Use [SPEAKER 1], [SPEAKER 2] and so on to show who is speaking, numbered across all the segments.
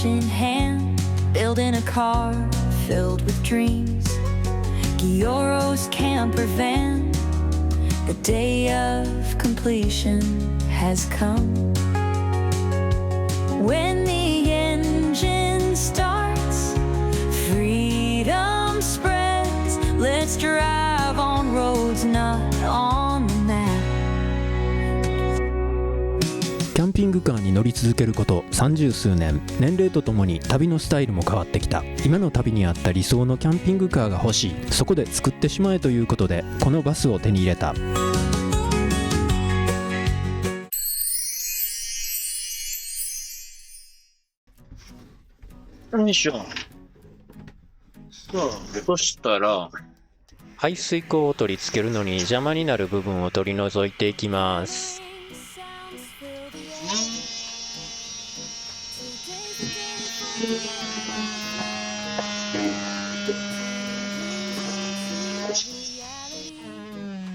[SPEAKER 1] in hand, building a car filled with dreams. Gioro's camper van, the day of completion has come. When the engine starts, freedom spreads. Let's drive on roads not on the map.
[SPEAKER 2] キャンピングカーに乗り続けること30数年、年齢とともに旅のスタイルも変わってきた。今の旅にあった理想のキャンピングカーが欲しい。そこで作ってしまえということでこのバスを手に入れた。
[SPEAKER 3] よいしょ。さあ、そしたら
[SPEAKER 2] 排水口を取り付けるのに邪魔になる部分を取り除いていきます。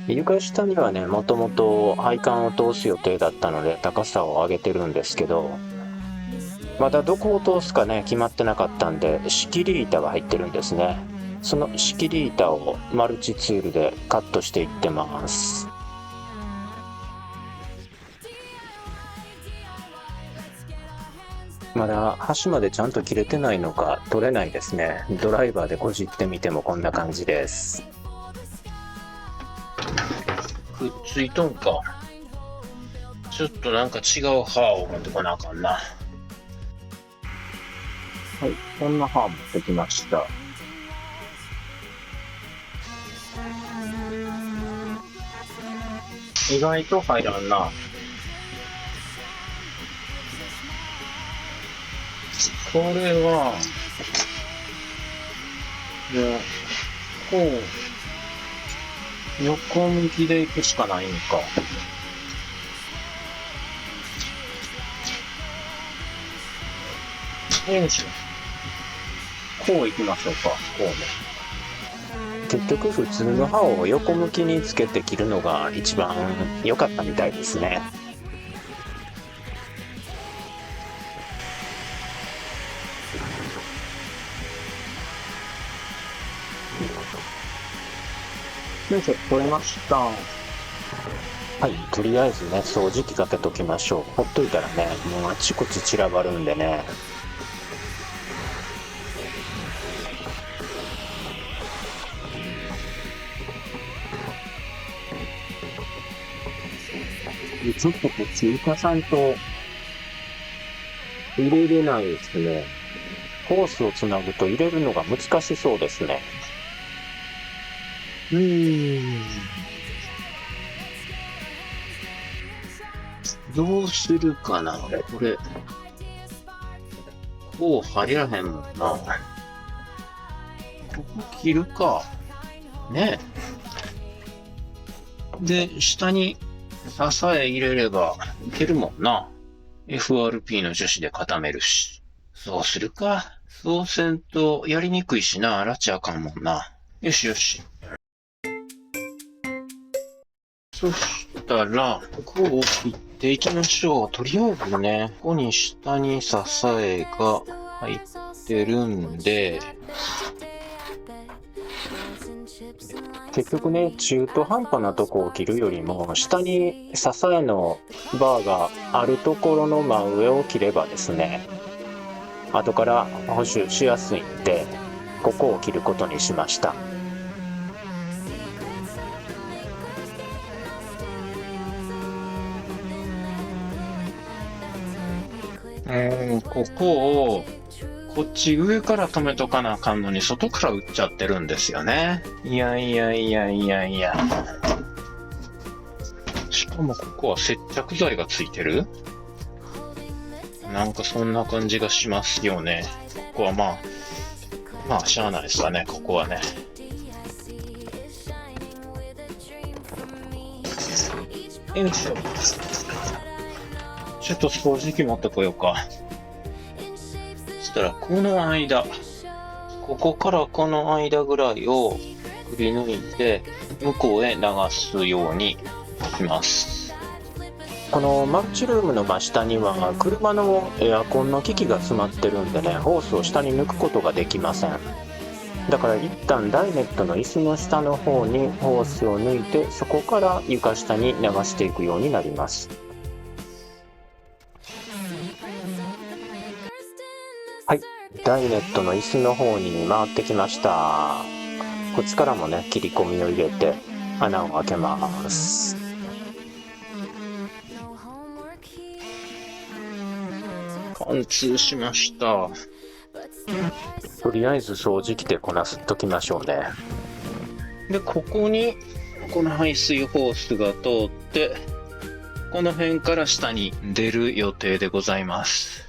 [SPEAKER 2] 床下にはね、もともと配管を通す予定だったので高さを上げてるんですけど、まだどこを通すかね決まってなかったんで、仕切り板が入ってるんですね。その仕切り板をマルチツールでカットしていってます。まだ端までちゃんと切れてないのか取れないですね。ドライバーでこじってみてもこんな感じです。
[SPEAKER 3] くっついとんか。ちょっとなんか違う刃を持ってこなあかんな。はい、こんな刃持ってきました。意外と入らんな。これは、こう、横向きで行くしかないんか。よいしょ。こう行きましょうか。こうね。
[SPEAKER 2] 結局普通の刃を横向きにつけて切るのが一番良かったみたいですね。
[SPEAKER 3] よいしょ、取れました。
[SPEAKER 2] はい、とりあえずね、掃除機かけときましょう。ほっといたらね、もうあちこち散らばるんでね。
[SPEAKER 3] ちょっとこっち床さんと入れれないですね。
[SPEAKER 2] ホースをつなぐと入れるのが難しそうですね。
[SPEAKER 3] どうするかな、これ。こう入らへんもんな。ここ切るか。ね。で、下に支え入れればいけるもんな。FRP の樹脂で固めるし。そうするか。そうせんとやりにくいしな。ラチあかんもんな。よしよし。そしたら、こう切っていきましょう。とりあえずね、ここに下に支えが入ってるんで、
[SPEAKER 2] 結局ね、中途半端なとこを切るよりも、下に支えのバーがあるところの真上を切ればですね、後から補修しやすいんで、ここを切ることにしました。
[SPEAKER 3] ここを、こっち上から止めとかなあかんのに、外から打っちゃってるんですよね。いや。しかもここは接着剤がついてる？なんかそんな感じがしますよね。ここはまあしゃあないですわね、ここはね。よいしょ。ちょっと掃除機持ってこようか。そしたらこの間、ここからこの間ぐらいをくり抜いて向こうへ流すようにします。
[SPEAKER 2] このマルチルームの真下には車のエアコンの機器が詰まってるんでね、ホースを下に抜くことができません。だから一旦ダイネットの椅子の下の方にホースを抜いて、そこから床下に流していくようになります。はい、ダイネットの椅子の方に回ってきました。こっちからもね、切り込みを入れて穴を開けます。
[SPEAKER 3] 貫通しました。
[SPEAKER 2] とりあえず掃除機でこなすっときましょうね。
[SPEAKER 3] で、ここにこの排水ホースが通って、この辺から下に出る予定でございます。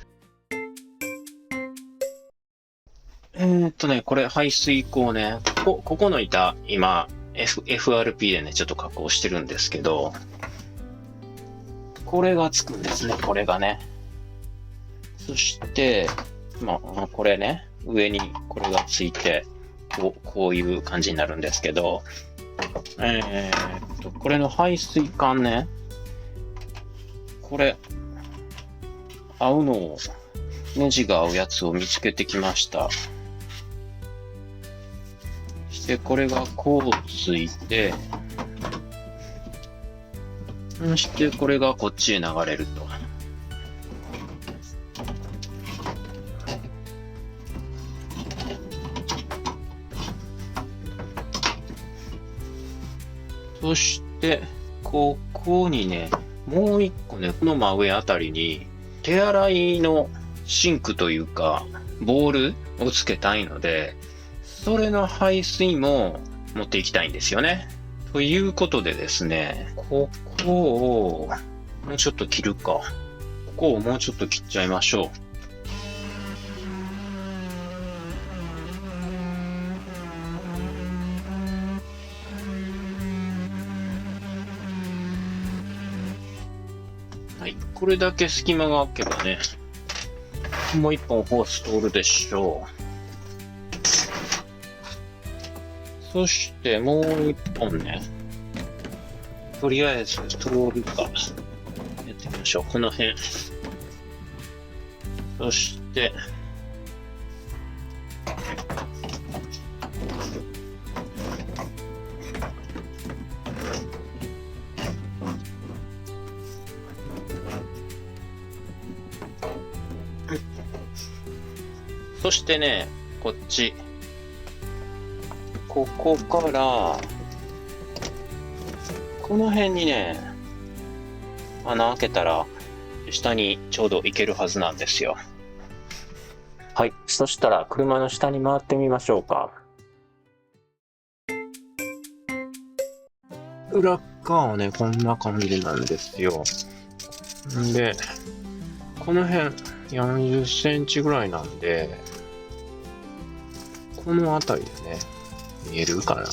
[SPEAKER 3] これ排水口ね、ここの板、今、FRP でね、ちょっと加工してるんですけど、これがつくんですね、これがね。そして、これね、上にこれがついて、こういう感じになるんですけど、これの排水管ね、これ、合うのを、ネジが合うやつを見つけてきました。そして、これがこうついて、そして、これがこっちへ流れると。そして、ここにね、もう一個ね、この真上あたりに、手洗いのシンクというか、ボールをつけたいので、それの排水も持っていきたいんですよね。ということでですね、ここを、もうちょっと切るか。ここをもうちょっと切っちゃいましょう。はい、これだけ隙間が空けばね、もう一本ホース通るでしょう。そしてもう一本ね、とりあえず通るか。やってみましょう。この辺。そして、そしてね、こっち。ここから、この辺にね、穴開けたら、下にちょうど行けるはずなんですよ。
[SPEAKER 2] はい、そしたら車の下に回ってみましょうか。
[SPEAKER 3] 裏側はね、こんな感じなんですよ。で、この辺40センチぐらいなんで、この辺りでね、見えるかな。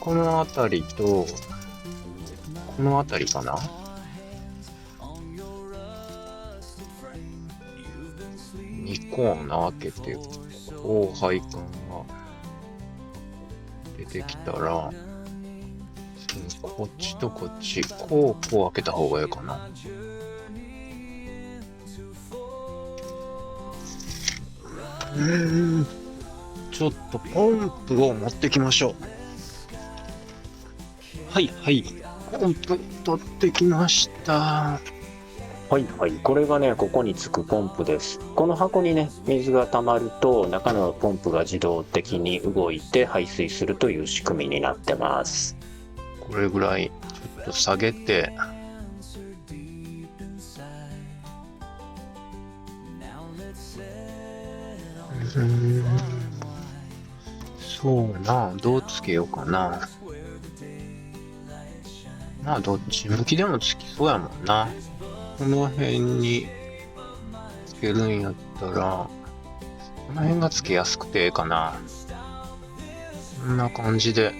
[SPEAKER 3] この辺りと、この辺りかな。2個穴開けて、こう配管が出てきたら、こっちとこっち、こう開けた方がいいかな。ちょっとポンプを持ってきましょう。はいはい。ポンプ取ってきました。
[SPEAKER 2] はいはい、これがね、ここにつくポンプです。この箱にね、水が溜まると、中のポンプが自動的に動いて排水するという仕組みになってます。
[SPEAKER 3] これぐらい、ちょっと下げて、そうな、どうつけようかな。まあ、どっち向きでもつきそうやもんな。この辺につけるんやったら、この辺がつけやすくてええかな。こんな感じで、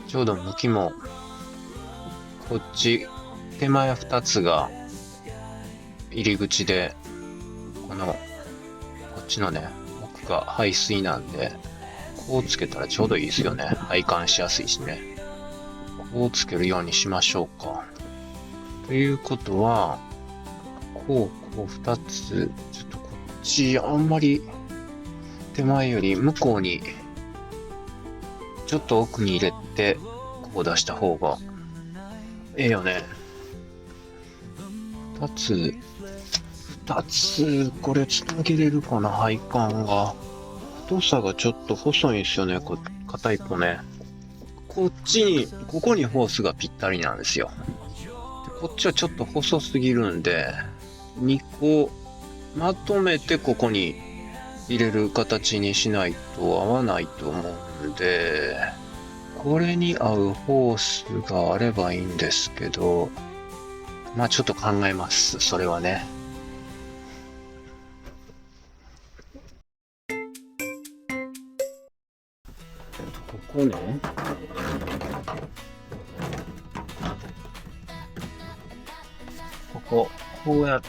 [SPEAKER 3] ちょうど向きも、こっち、手前2つが入り口で、こっちのね、奥が排水なんで、こうつけたらちょうどいいですよね。配管しやすいしね。こうつけるようにしましょうか。ということは、こう二つ、ちょっとこっち、あんまり手前より向こうに、ちょっと奥に入れて、こう出した方が、ええよね。二つ、これつなげれるかな、配管が。太さがちょっと細いんですよね、片一方ね。こっちに、ここにホースがぴったりなんですよ。でこっちはちょっと細すぎるんで、2個まとめてここに入れる形にしないと合わないと思うんで、これに合うホースがあればいいんですけど、まあちょっと考えます、それはね。ここね。こうやっ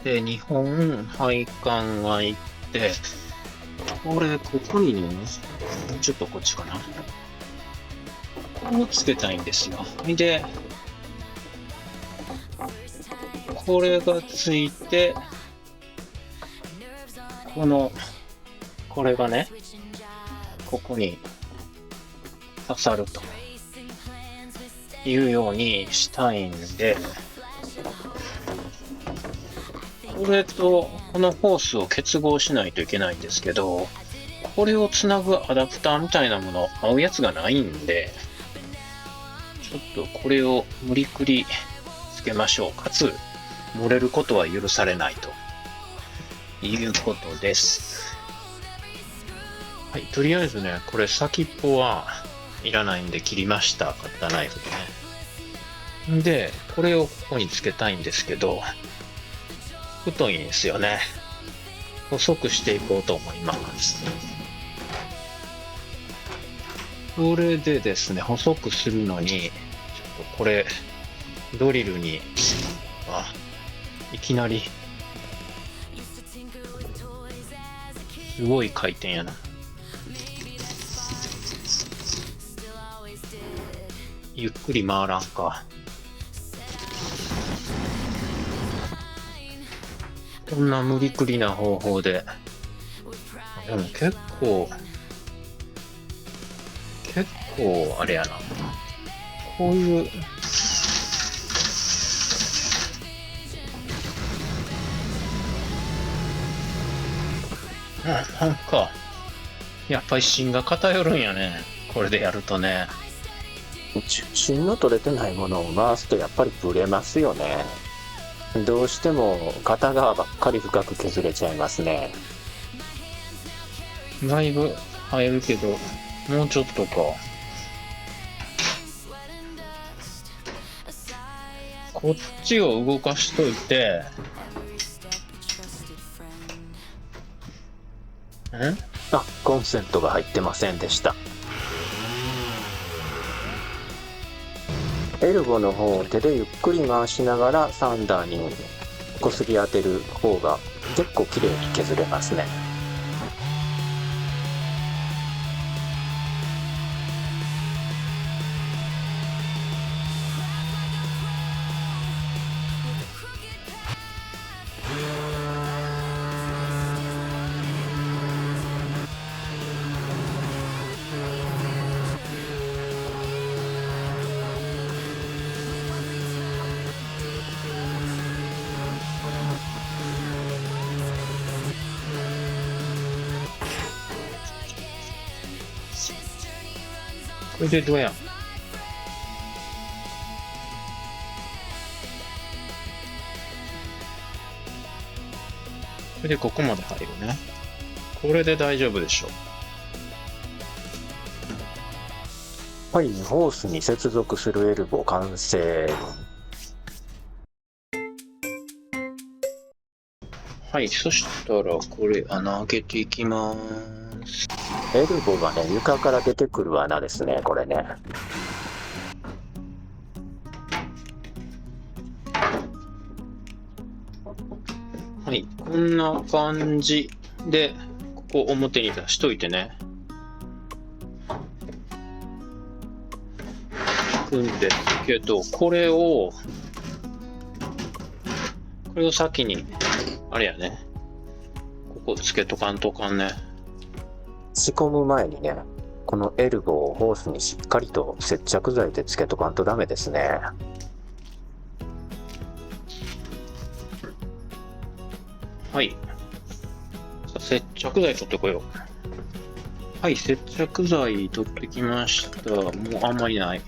[SPEAKER 3] て2本配管がいって、ここにね、ちょっとこっちかな。こうつけたいんですよ。で、これがついて、これがね、ここに刺さるというようにしたいんで、これとこのホースを結合しないといけないんですけど、これをつなぐアダプターみたいなもの合うやつがないんで、ちょっとこれを無理くりつけましょう。かつ漏れることは許されないということです。はい、とりあえずね、これ先っぽはいらないんで切りました。カッターナイフでね。で、これをここにつけたいんですけど、太いんですよね。細くしていこうと思います。これでですね、細くするのに、ちょっとこれ、ドリルに、いきなり、すごい回転やな。ゆっくり回らんか。こんな無理くりな方法で。でも結構あれやな。こういう、なんか、やっぱり芯が偏るんやね。これでやるとね。
[SPEAKER 2] 中心の取れてないものを回すとやっぱりブレますよね。どうしても片側ばっかり深く削れちゃいますね。
[SPEAKER 3] だいぶ入るけど、もうちょっとか。こっちを動かしといて、
[SPEAKER 2] コンセントが入ってませんでした。エルボの方を手でゆっくり回しながらサンダーにこすり当てる方が結構綺麗に削れますね。
[SPEAKER 3] これでどうやん。これでここまで入るね。これで大丈夫でしょう。
[SPEAKER 2] はい、ホースに接続するエルボ完成。
[SPEAKER 3] はい、そしたらこれ穴開けていきます。
[SPEAKER 2] エルボがね、床から出てくる穴ですね、これね。
[SPEAKER 3] はい、こんな感じで、ここ表に出しといてね。引くんですけど、これをこれを先に、あれやね。ここつけとかんとかんね。
[SPEAKER 2] 仕込む前にね、このエルボーをホースにしっかりと接着剤でつけとかんとダメですね。
[SPEAKER 3] はい。接着剤取ってこよう。はい、接着剤取ってきました。もうあんまりない。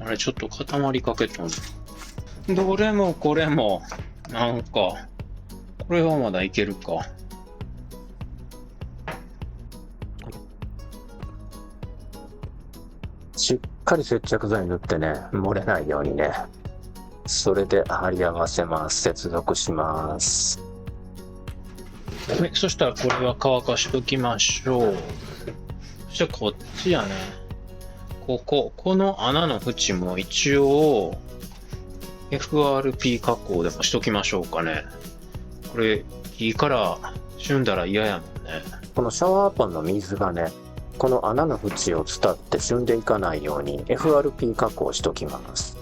[SPEAKER 3] あれ、ちょっと固まりかけたんだ。どれもこれも、なんか、これはまだいけるか。
[SPEAKER 2] しっかり接着剤塗ってね、漏れないようにね。それで貼り合わせます。接続します。
[SPEAKER 3] はい、そしたらこれは乾かしときましょう。そしてこっちやね。この穴の縁も一応 FRP 加工でもしときましょうかね。これ、木から旬んだら嫌やもんね。
[SPEAKER 2] このシャワーパンの水がね、この穴の縁を伝って旬でいかないように FRP 加工しときます。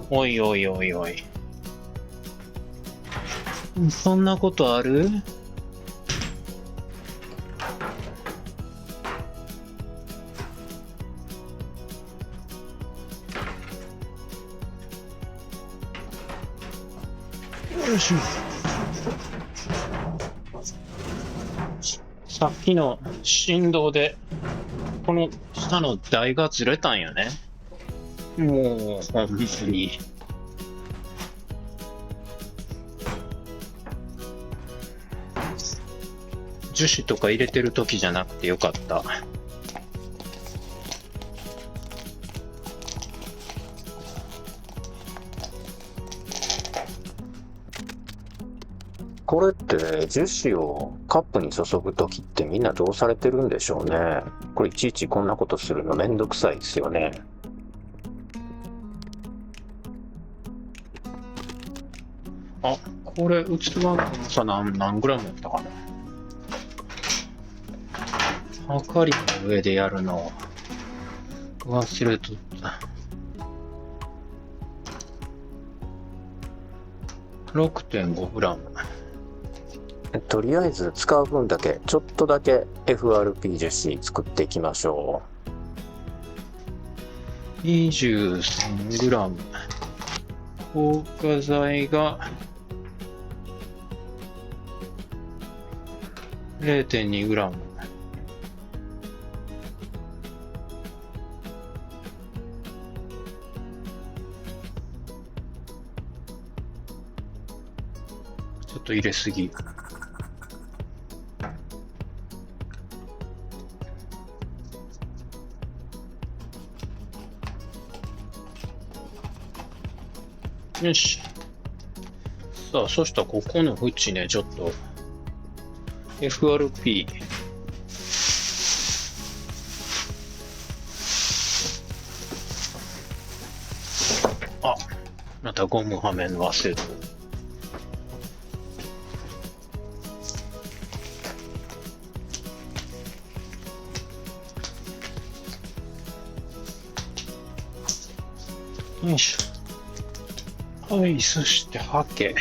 [SPEAKER 3] おいおいおいおい。そんなことある？よいしょ。さっきの振動で、この下の台がずれたんよね。もう、ほんとに。樹脂とか入れてる時じゃなくてよかった。
[SPEAKER 2] これって樹脂をカップに注ぐときってみんなどうされてるんでしょうね。これいちいちこんなことするのめんどくさいですよね。
[SPEAKER 3] あ、これ器の重さ何グラムやったかな。はかりの上でやるの忘れとった。6.5 グラム。
[SPEAKER 2] とりあえず使う分だけちょっとだけ FRP 樹脂作っていきましょ
[SPEAKER 3] 23グラム。硬化剤が 0.2 グラム。ちょっと入れすぎ。よし。さあ、そしたらここの縁ね、ちょっと FRP。あ、またゴムはめん忘れた。よいしょ。はい、そしてハケ。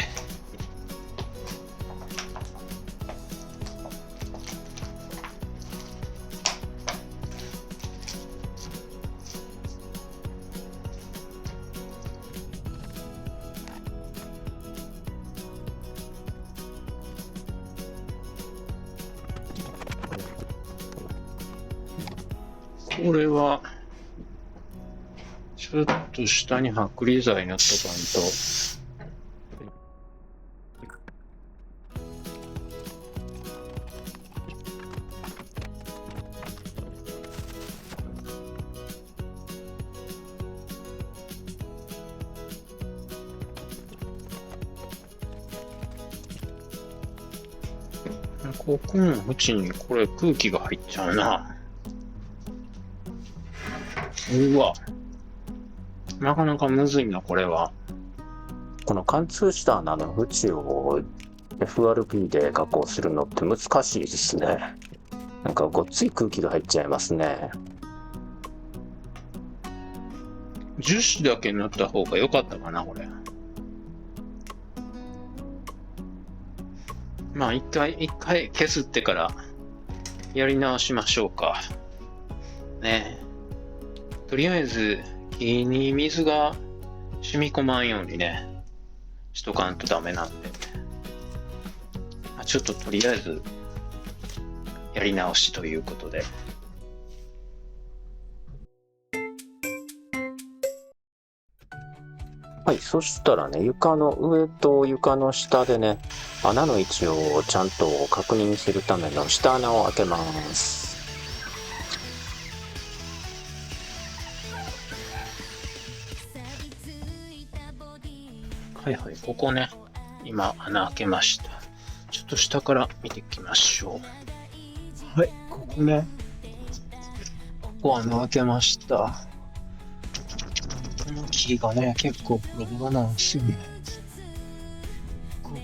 [SPEAKER 3] これはちょっと下に剥離剤塗っとかんと。ここの縁にこれ空気が入っちゃうな。うわ。なかなかむずいな、これは。
[SPEAKER 2] う。この貫通した穴の縁を FRP で加工するのって難しいですね。なんかごっつい空気が入っちゃいますね。
[SPEAKER 3] 樹脂だけ塗った方が良かったかな、これ。まあ一回削ってからやり直しましょうか。ねえ。とりあえず木に水が染み込まんようにね、しとかんとダメなんで。ちょっととりあえずやり直しということで。
[SPEAKER 2] はい、そしたらね、床の上と床の下でね、穴の位置をちゃんと確認するための下穴を開けます。
[SPEAKER 3] はいはい、ここね、今穴開けました。ちょっと下から見ていきましょう。はい、ここね。ここ穴開けました。この木がね、結構ボロボロなんですよね。ここ、も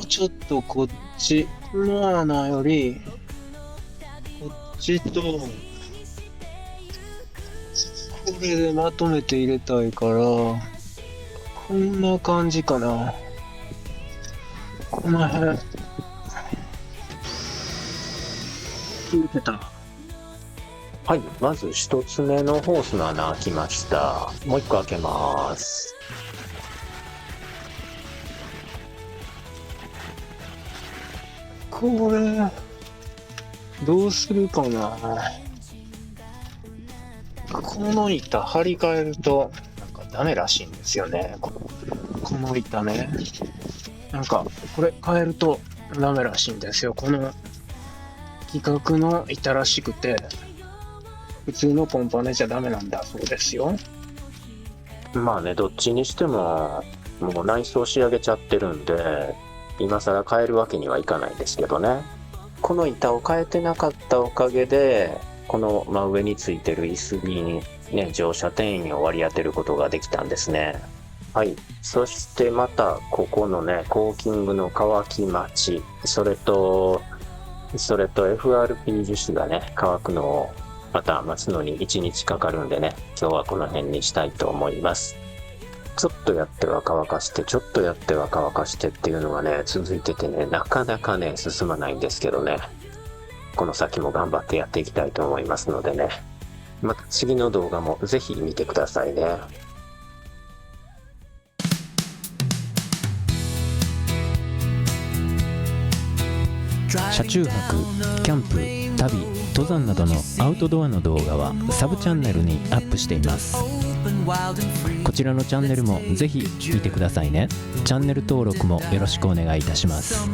[SPEAKER 3] うちょっとこっち、この穴より、こっちと、これでまとめて入れたいから、こんな感じかな。この辺。切れてた。
[SPEAKER 2] はい、まず一つ目のホースの穴開きました。もう一個開けます。
[SPEAKER 3] これ、どうするかな。この板張り替えると、なんかダメらしいんですよね。この板ね。なんか、これ変えるとダメらしいんですよ。この規格の板らしくて、普通のポンパネじゃダメなんだそうですよ。
[SPEAKER 2] まあね、どっちにしても、もう内装仕上げちゃってるんで、今更変えるわけにはいかないですけどね。この板を変えてなかったおかげで、この真上についてる椅子にね、乗車定員を割り当てることができたんですね。はい。そしてまた、ここのね、コーキングの乾き待ち、それと FRP 樹脂がね、乾くのをまた待つのに1日かかるんでね、今日はこの辺にしたいと思います。ちょっとやっては乾かして、ちょっとやっては乾かしてっていうのがね、続いててね、なかなかね、進まないんですけどね。この先も頑張ってやっていきたいと思いますのでね。また次の動画もぜひ見てくださいね。
[SPEAKER 4] 車中泊、キャンプ、旅、登山などのアウトドアの動画はサブチャンネルにアップしています。こちらのチャンネルもぜひ見てくださいね。チャンネル登録もよろしくお願いいたします。